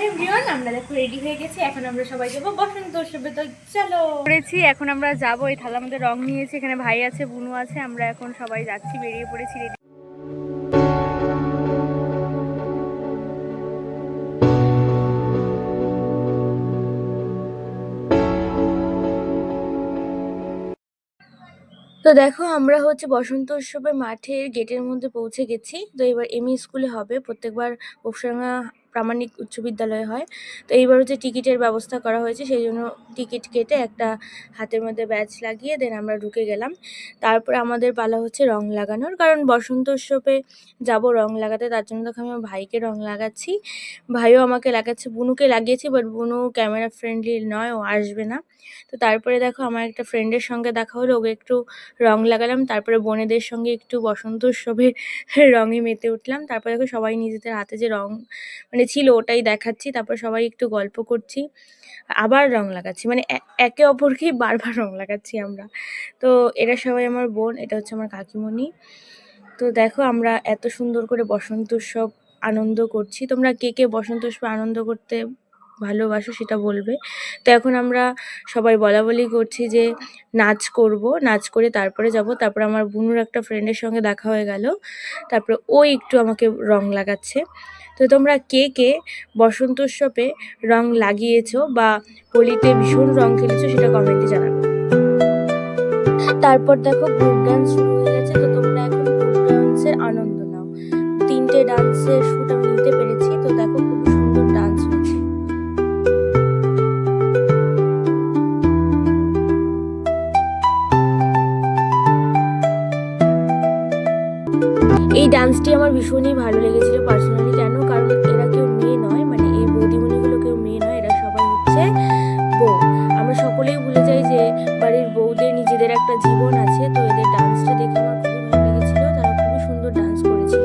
Everyone, আমরা দেখো ready হয়ে গেছি। এখন আমরা সবাই যাবো বসন্ত উৎসবে। তো চলো করেছি, এখন আমরা যাবো। এই থালার মধ্যে রং নিয়েছি, এখানে ভাই আছে, বুনু আছে, আমরা এখন সবাই যাচ্ছি, বেরিয়ে পড়েছি রেডি। তো দেখো আমরা হচ্ছে বসন্ত উৎসবের মাঠের গেটের মধ্যে পৌঁছে গেছি। তো এবার এমই স্কুলে হবে, প্রত্যেকবার উপসাঙ্গা প্রামাণিক উচ্চ বিদ্যালয়ে হয়। তো এইবার হচ্ছে টিকিটের ব্যবস্থা করা হয়েছে, সেই জন্য টিকিট কেটে একটা হাতের মধ্যে ব্যাচ লাগিয়ে দেন আমরা ঢুকে গেলাম। তারপরে আমাদের পালা হচ্ছে রং লাগানোর, কারণ বসন্ত উৎসবে যাব রং লাগাতে, তার জন্য দেখো আমি আমার ভাইকে রং লাগাচ্ছি, ভাইও আমাকে লাগাচ্ছে। বুনুকে লাগিয়েছি, বাট বুনু ক্যামেরা ফ্রেন্ডলি নয়, ও আসবে না। তো তারপরে দেখো আমার একটা ফ্রেন্ডের সঙ্গে দেখা হলো, ওকে একটু রং লাগালাম। তারপরে বোনেদের সঙ্গে একটু বসন্ত উৎসবে রঙে মেতে উঠলাম। তারপরে দেখো সবাই নিজেদের হাতে যে রং মানে ছিল ওটাই দেখাচ্ছি, তারপর সবাই একটু গল্প করছি, আবার রং লাগাচ্ছি, মানে একে অপরকেই বারবার রং লাগাচ্ছি আমরা। তো এরা সবাই আমার বোন, এটা হচ্ছে আমার কাকিমণি। তো দেখো আমরা এত সুন্দর করে বসন্ত উৎসব আনন্দ করছি। তোমরা কে কে বসন্ত উৎসব আনন্দ করতে ভালোবাসো সেটা বলবে। তো এখন আমরা সবাই বলাবলি করছি যে নাচ করব, নাচ করে তারপরে যাব। তারপর আমার বুনুর একটা ফ্রেন্ডের সঙ্গে দেখা হয়ে গেল, তারপরে ও একটু আমাকে রং লাগাচ্ছে। তো তোমরা কে কে বসন্ত উৎসবে রং লাগিয়েছো বা হোলিতে ভীষণ রং খেলেছো সেটা কমেন্টে জানাবে। তারপর দেখো গ্রুপ ডান্স শুরু হয়ে গেছে। তো তোমরা এখন গ্রুপ ডান্সের আনন্দ নাও। 3টে ডান্সের শুট আমি নিতে পেরেছি। তো দেখো খুব সুন্দর ডান্স হয়েছে। এই ডান্সটি আমার ভীষণই ভালো লেগেছিল পার্সোনালি। কেন? কারণ এরা কেউ মেয়ে নয়, মানে এই বৌদিমণিগুলো কেউ মেয়ে নয়, এরা সবাই হচ্ছে বউ। আমরা সকলেই ভুলে যাই যে বাড়ির বউদের নিজেদের একটা জীবন আছে। তো এদের ডান্সটা দেখে আমার খুবই ভালো লেগেছিল, তারা খুবই সুন্দর ডান্স করেছিল।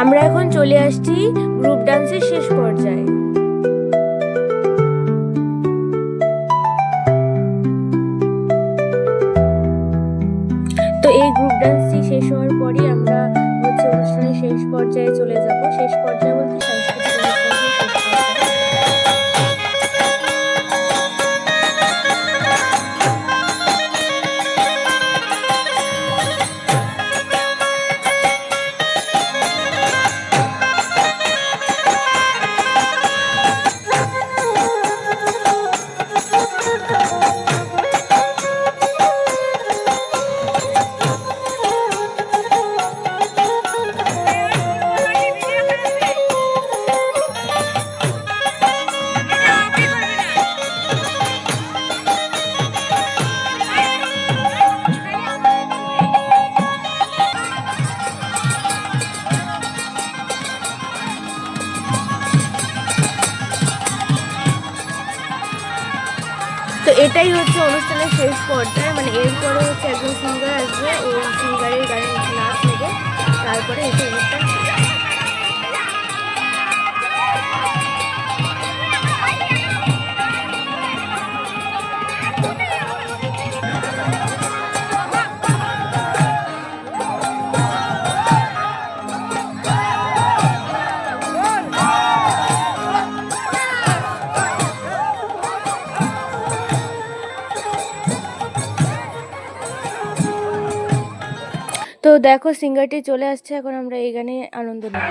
আমরা এখন চলে আসছি গ্রুপ ডান্সের শেষ পর্যায়ে। তো এই গ্রুপ ডান্সটি শেষ হওয়ার পরই আমরা হচ্ছে অনুষ্ঠানের শেষ পর্যায়ে চলে যাব। শেষ পর্যায়ে বলতে সাংস্কৃতিক অনুষ্ঠানের শেষ পর্যায়ে। তো এটাই হচ্ছে অনুষ্ঠানের শেষ পর্যায়ে, মানে এরপরে হচ্ছে একজন সিঙ্গার আসবে, ওই সিঙ্গারের গানে নাচ হবে, তারপরে হচ্ছে অনুষ্ঠান শেষ। তো দেখো সিঙ্গারটি চলে আসছে, এখন আমরা এই গানে আনন্দ নেব।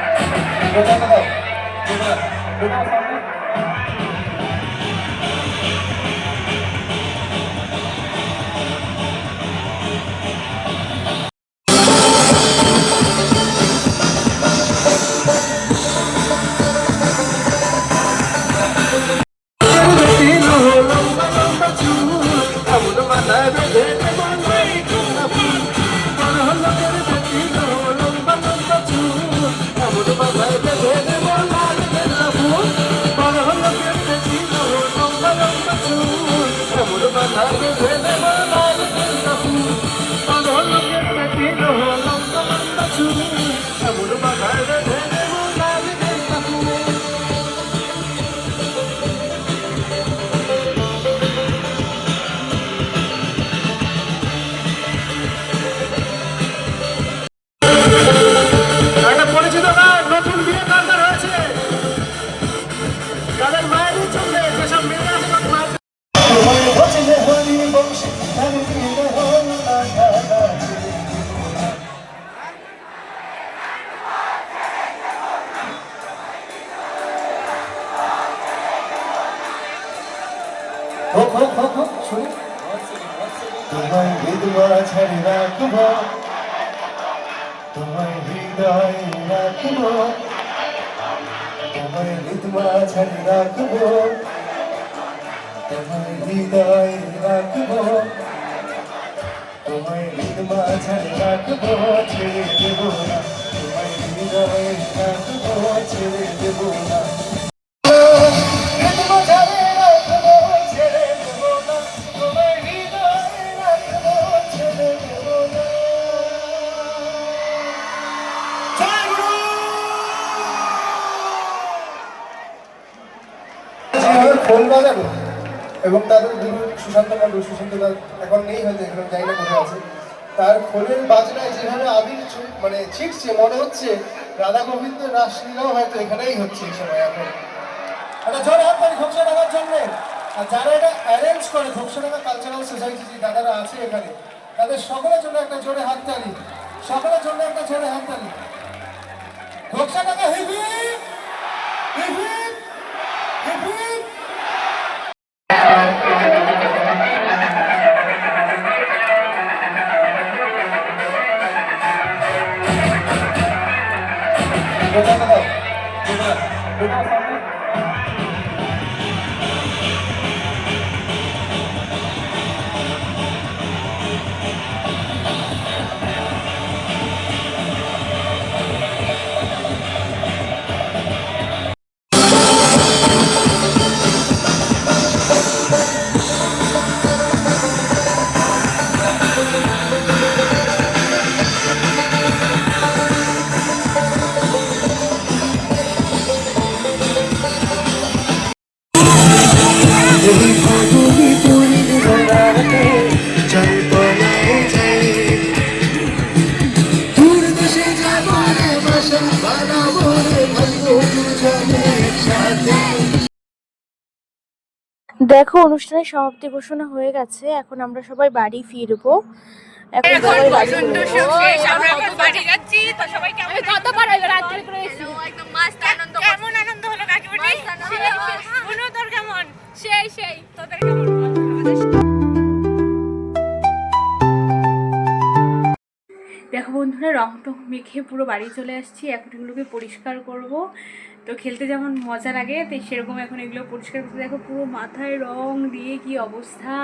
হোক হোক হোক শুনি। তোমায় বিধবা ছাড়ি রাখব, তোমায় হৃদয় রাখব, তোমায় বিধবা ছাড়ি রাখব, তোমায় হৃদয় রাখব, তোমায় বিধবা ছাড়ি রাখব, ছেড়ে দেব না, তোমায় হৃদয় রাখব, ছেড়ে দেব না। খোল বাজানো এবং তাদের গুরু সুশান্ত মন্ডল, সুশান্ত দাস এখন নেই, হয়তো এখানে জানি না কোথায় আছে। তার খোলের বাজনায় যেভাবে আবির মানে ছিটছে, মনে হচ্ছে রাধা গোবিন্দের রাসলীলাও হয়তো এখানেই হচ্ছে এই সময়। এখন একটা জোরে হাত তালি ঘোকসাডাঙ্গার জন্য। আর যারা এটা অ্যারেঞ্জ করে, ঘোকসাডাঙ্গা কালচারাল সোসাইটি যে দাদারা আছে এখানে, তাদের সকলের জন্য একটা জোরে হাত তালি, সকলের জন্য একটা জোরে হাত তালি। Ghoksadanga hip hip hip. দেখো, অনুষ্ঠানের সমাপ্তি ঘোষণা হয়ে গেছে, এখন আমরা সবাই বাড়ি ফিরবো। এখন সবাই বাড়ি ফিরবো। বাড়ি যাচ্ছি তো সবাই কেমন কতবার হলো রাত্রি করে এসেছি একদম মস্ত আনন্দ। কেমন আনন্দ হলো কাকিমণি? শুনো তোর কেমন? সেই তোদের কেমন? দেখো বন্ধুরা, রং টং মেখে পুরো বাড়ি চলে আসছি। এখন এগুলোকে পরিষ্কার করব। তো খেলতে যেমন মজা লাগে, তো সেরকম এখন এগুলো পরিষ্কার করতে। দেখো পুরো মাথায় রং দিয়ে কি অবস্থা।